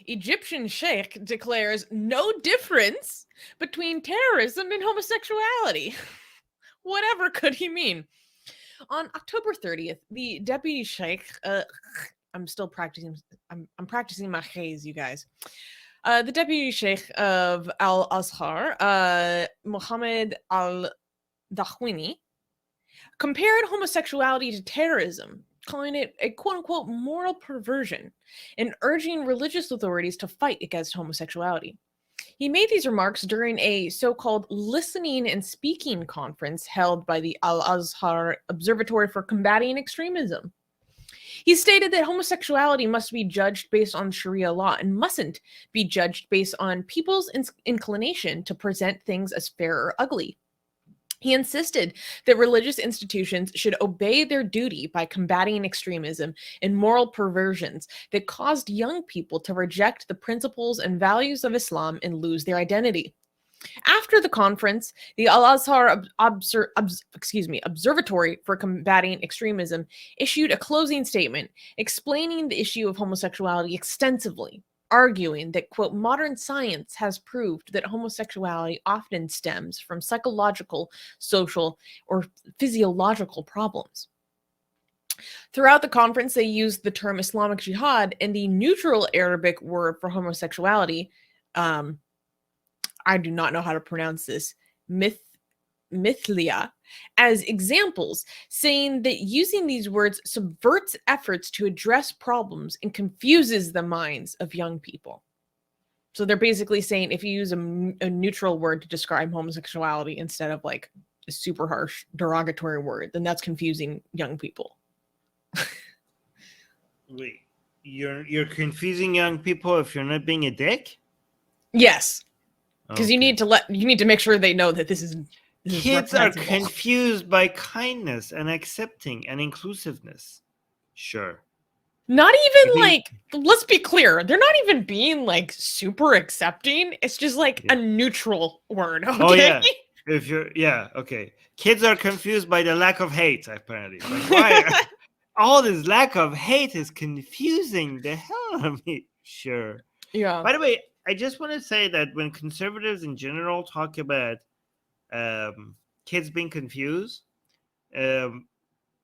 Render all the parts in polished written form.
Egyptian sheikh declares no difference between terrorism and homosexuality. Whatever could he mean? On October 30th, the deputy sheikh, I'm still practicing, I'm practicing my haze, you guys. The deputy sheikh of Al-Azhar, Muhammad Al-Dhawini, compared homosexuality to terrorism, calling it a quote-unquote moral perversion and urging religious authorities to fight against homosexuality. He made these remarks during a so-called listening and speaking conference held by the Al-Azhar Observatory for Combating Extremism. He stated that homosexuality must be judged based on Sharia law and mustn't be judged based on people's inclination to present things as fair or ugly. He insisted that religious institutions should obey their duty by combating extremism and moral perversions that caused young people to reject the principles and values of Islam and lose their identity. After the conference, the Al-Azhar Observatory for Combating Extremism issued a closing statement explaining the issue of homosexuality extensively, arguing that, quote, modern science has proved that homosexuality often stems from psychological, social, or physiological problems. Throughout the conference, they used the term Islamic jihad and the neutral Arabic word for homosexuality. I do not know how to pronounce this, mithliyya, as examples, saying that using these words subverts efforts to address problems and confuses the minds of young people. So they're basically saying if you use a neutral word to describe homosexuality instead of like a super harsh derogatory word, then that's confusing young people. Wait, you're confusing young people if you're not being a dick? Yes. Because you need to make sure they know that this is kids are confused by kindness and accepting and inclusiveness. Sure. Not even like, let's be clear, they're not even being like super accepting. It's just like a neutral word. Okay? Oh yeah. If you're okay. Kids are confused by the lack of hate, apparently. Like, why all this lack of hate is confusing the hell out of me. Sure. Yeah. By the way, I just want to say that when conservatives in general talk about kids being confused,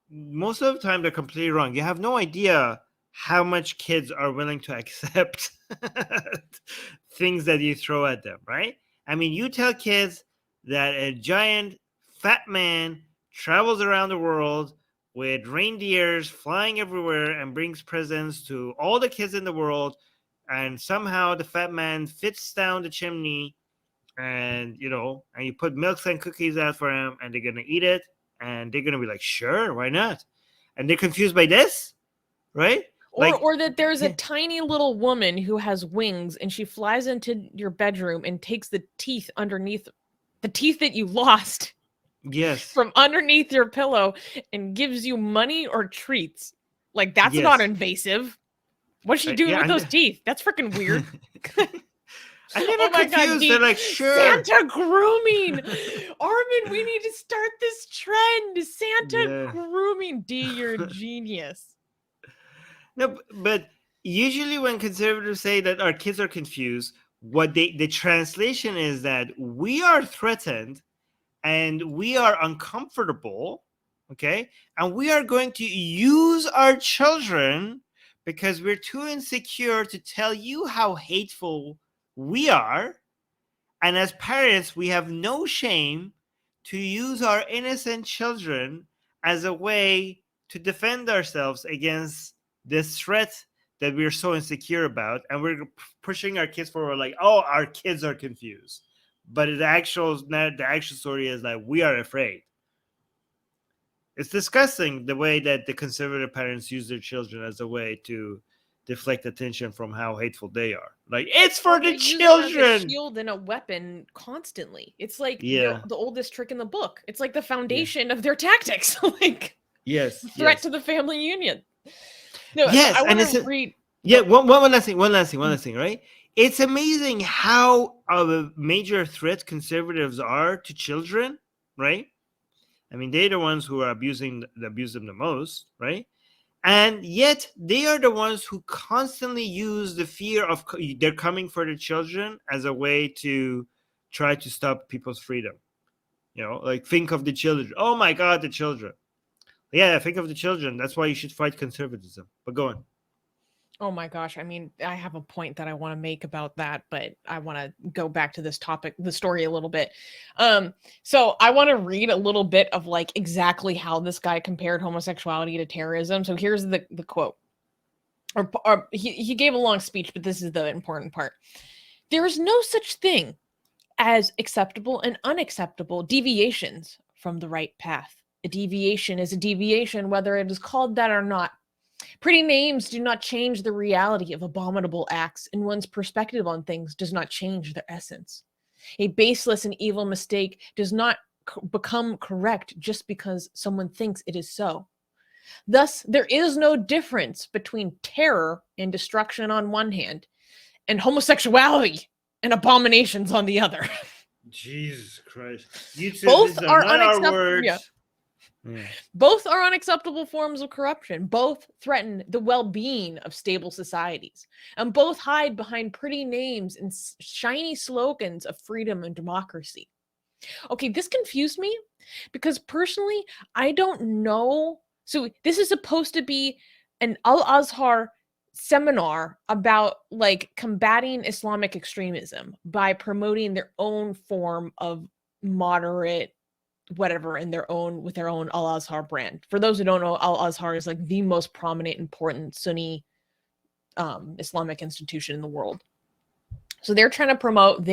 most of the time they're completely wrong. You have no idea how much kids are willing to accept things that you throw at them, right? I mean, you tell kids that a giant fat man travels around the world with reindeers flying everywhere and brings presents to all the kids in the world, and somehow the fat man fits down the chimney, and and you put milks and cookies out for him, and they're gonna eat it, and they're gonna be like, sure, why not? And they're confused by this, right? Or that there's a tiny little woman who has wings and she flies into your bedroom and takes the teeth underneath, the teeth that you lost, from underneath your pillow, and gives you money or treats. Like, that's not invasive. What's she doing with those teeth? That's freaking weird. I never confused. They're like, sure. Santa grooming. Armin, we need to start this trend. Santa grooming. D, you're a genius. No, but usually when conservatives say that our kids are confused, the translation is that we are threatened and we are uncomfortable, okay? And we are going to use our children because we're too insecure to tell you how hateful we are. And as parents, we have no shame to use our innocent children as a way to defend ourselves against this threat that we're so insecure about. And we're pushing our kids forward like, oh, our kids are confused. But the actual story is that we are afraid. It's disgusting the way that the conservative parents use their children as a way to deflect attention from how hateful they are. Like, it's for the children. Use them as a shield and a weapon constantly. It's like the oldest trick in the book. It's like the foundation of their tactics. Like, threat to the family union. No, I want to read. One last thing, right? It's amazing how a major threat conservatives are to children, right? I mean, they're the ones who are abuse them the most, right? And yet they are the ones who constantly use the fear of they're coming for the children as a way to try to stop people's freedom. Like, think of the children. Oh my God, the children. Yeah, think of the children. That's why you should fight conservatism. But go on. Oh my gosh. I mean, I have a point that I want to make about that, but I want to go back to this topic, the story a little bit. So I want to read a little bit of like exactly how this guy compared homosexuality to terrorism. So here's the quote. Or he gave a long speech, but this is the important part. There is no such thing as acceptable and unacceptable deviations from the right path. A deviation is a deviation, whether it is called that or not. Pretty names do not change the reality of abominable acts, and one's perspective on things does not change their essence. A baseless and evil mistake does not become correct just because someone thinks it is so. Thus, there is no difference between terror and destruction on one hand, and homosexuality and abominations on the other. Jesus Christ. YouTube, Both these are not our unacceptable. words. Yeah. Yeah. Both are unacceptable forms of corruption. Both threaten the well-being of stable societies. And both hide behind pretty names and shiny slogans of freedom and democracy. Okay, this confused me because personally, I don't know. So this is supposed to be an Al-Azhar seminar about like combating Islamic extremism by promoting their own form of moderate whatever in their own with their own Al-Azhar brand. For those who don't know, Al-Azhar is like the most prominent, important Sunni Islamic institution in the world. So they're trying to promote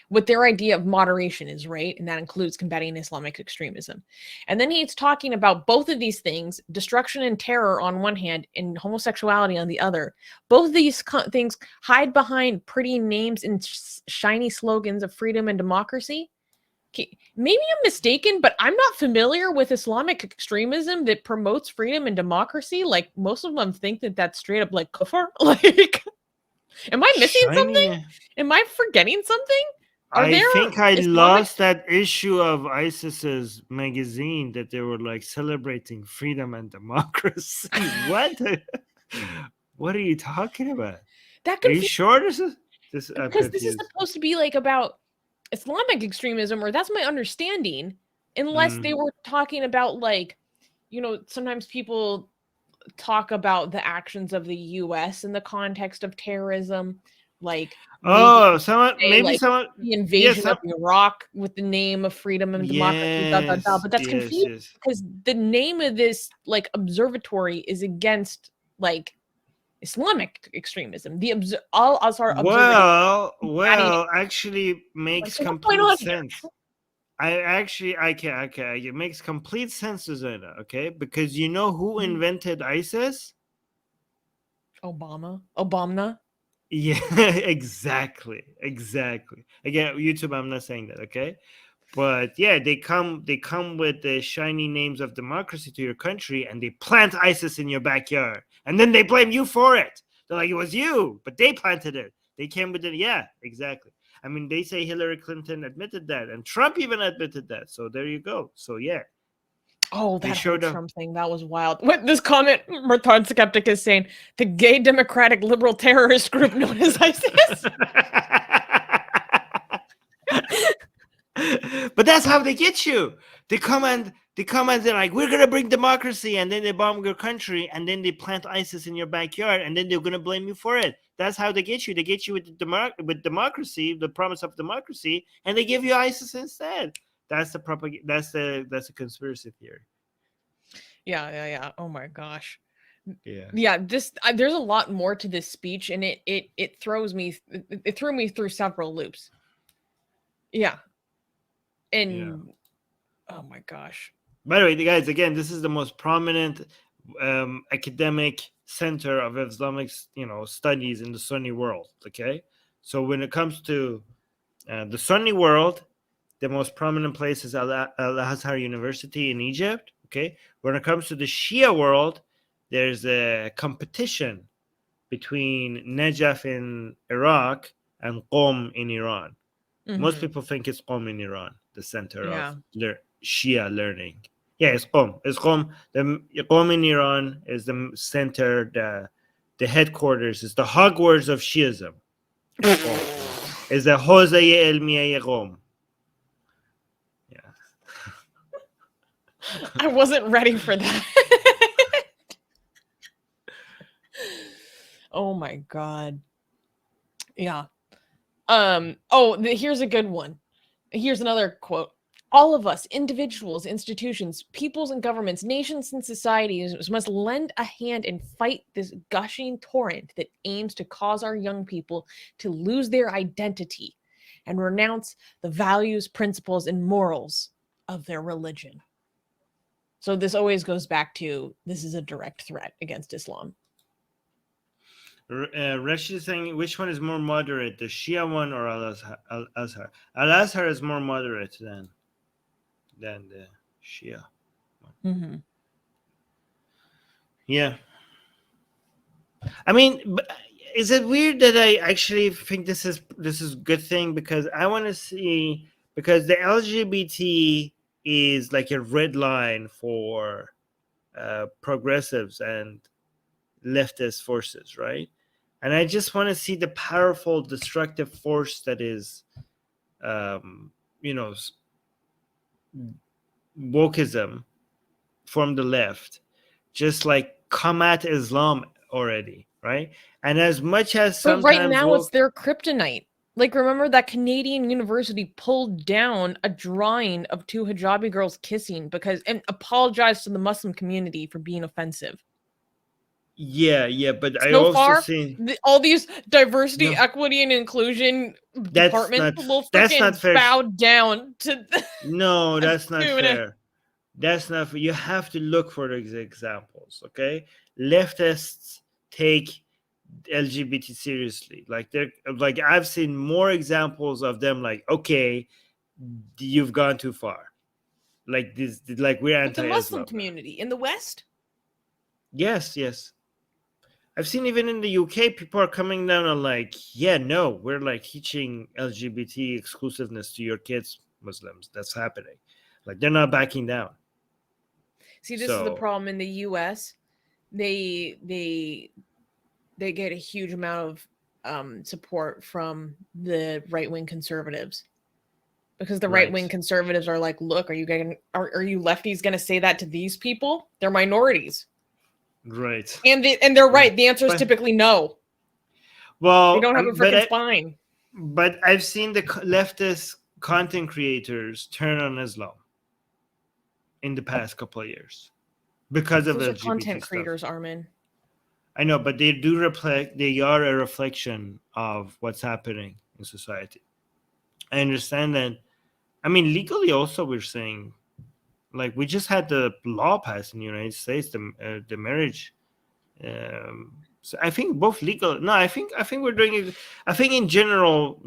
what their idea of moderation is, right? And that includes combating Islamic extremism. And then he's talking about both of these things, destruction and terror on one hand and homosexuality on the other. Both of these things hide behind pretty names and shiny slogans of freedom and democracy. Okay, maybe I'm mistaken, but I'm not familiar with Islamic extremism that promotes freedom and democracy. Like, most of them think that that's straight up like kufr. Like, am I missing something? Am I forgetting something? I think I lost that issue of ISIS's magazine that they were like celebrating freedom and democracy. What? What are you talking about? Are you sure this is because this is supposed to be like about Islamic extremism, or that's my understanding, unless they were talking about like, sometimes people talk about the actions of the US in the context of terrorism, like the invasion of Iraq with the name of freedom and democracy, but that's confusing because the name of this like observatory is against like Islamic extremism. The Al-Azhar Observatory. Well, actually makes complete sense. It makes complete sense, Susanna, okay? Because you know who invented ISIS? Obama? Yeah, exactly. Again, YouTube, I'm not saying that, okay? But yeah, they come with the shiny names of democracy to your country and they plant ISIS in your backyard. And then they blame you for it. They're like, it was you, but they planted it. They came with it. Yeah, exactly. I mean, they say Hillary Clinton admitted that and Trump even admitted that. So there you go. So yeah. Oh, that whole Trump thing, that was wild. What this comment, Retard Skeptic is saying, the gay democratic liberal terrorist group known as ISIS. But that's how they get you. They come and they're like, we're gonna bring democracy, and then they bomb your country, and then they plant ISIS in your backyard, and then they're gonna blame you for it. That's how they get you. They get you with democracy, the promise of democracy, and they give you ISIS instead. That's the That's a conspiracy theory. Yeah. Oh my gosh. Yeah. There's a lot more to this speech, and it threw me through several loops. Yeah. And oh my gosh. By the way, guys, again, this is the most prominent academic center of Islamic, studies in the Sunni world. Okay, so when it comes to the Sunni world, the most prominent place is Al-Azhar University in Egypt. Okay, when it comes to the Shia world, there's a competition between Najaf in Iraq and Qom in Iran. Mm-hmm. Most people think it's Qom in Iran, the center of their Shia learning. Yeah, it's Qom. It's Qom. The Qom in Iran is the center. The headquarters is the Hogwarts of Shiism. Is the Hosaya Elmiya Qom. Yeah. I wasn't ready for that. Oh my God. Yeah. Here's a good one. Here's another quote. All of us, individuals, institutions, peoples and governments, nations and societies must lend a hand and fight this gushing torrent that aims to cause our young people to lose their identity and renounce the values, principles, and morals of their religion. So this always goes back to this is a direct threat against Islam. Rashid is saying, which one is more moderate, the Shia one or Al-Azhar? Al-Azhar is more moderate than the Shia one. Mm-hmm. Yeah. I mean, is it weird that I actually think this is a good thing? Because I want to see, because the LGBT is like a red line for progressives and leftist forces, right? And I just want to see the powerful destructive force that is wokeism from the left just like come at Islam already, right? And as much as sometimes but right now it's their kryptonite. Like, remember that Canadian university pulled down a drawing of two hijabi girls kissing and apologized to the Muslim community for being offensive. Yeah, but I So also far, see all these diversity, equity, and inclusion departments will freaking bow down to. No, that's not fair. That's not fair. You have to look for these examples, okay? Leftists take LGBT seriously. Like I've seen more examples of them. Like, okay, you've gone too far. Like this, like we're anti-Islam. The Muslim community in the West. Yes. I've seen even in the UK, people are coming down on like, yeah, no, we're like teaching LGBT exclusiveness to your kids, Muslims. That's happening. Like they're not backing down. See, this is the problem in the US. They get a huge amount of support from the right-wing conservatives. Because the right-wing conservatives are like, look, are you lefties going to say that to these people? They're minorities. Right. And they're right. The answer is typically no. Well, they don't have a freaking spine. But I've seen the leftist content creators turn on Islam in the past couple of years because of LGBT content stuff. Creators, Armin. I know, but they do reflect. They are a reflection of what's happening in society. I understand that. I mean, legally, also, we're saying, like, we just had the law passed in the United States, the marriage. So I think both legal. No, I think we're doing it. I think in general,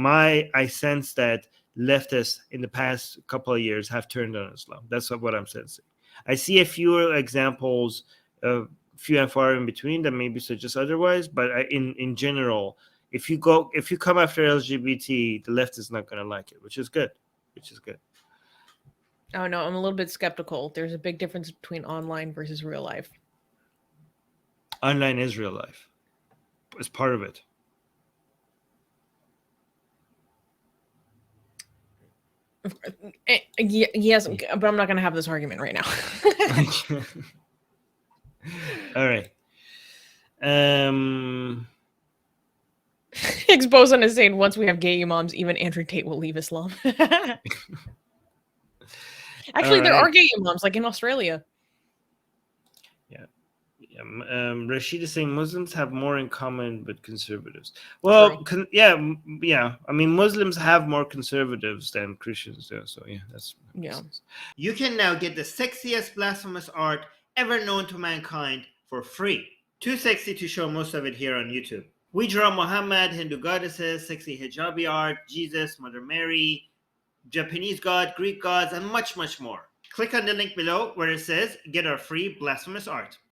I sense that leftists in the past couple of years have turned on Islam. That's what I'm sensing. I see a few examples, few and far in between that maybe suggest otherwise. But in general, if you come after LGBT, the left is not going to like it, which is good. Oh no, I'm a little bit skeptical. There's a big difference between online versus real life. Online is real life. It's part of it. Yes, but I'm not going to have this argument right now. All right. Exposin is saying once we have gay imams, even Andrew Tate will leave Islam. Actually, there are gay imams, like in Australia. Yeah. Rashid is saying Muslims have more in common with conservatives. Well, yeah. I mean, Muslims have more conservatives than Christians do. So yeah, that's sense. You can now get the sexiest blasphemous art ever known to mankind for free. Too sexy to show most of it here on YouTube. We draw Muhammad, Hindu goddesses, sexy hijabi art, Jesus, Mother Mary, Japanese god, Greek gods, and much, much more. Click on the link below where it says get our free blasphemous art.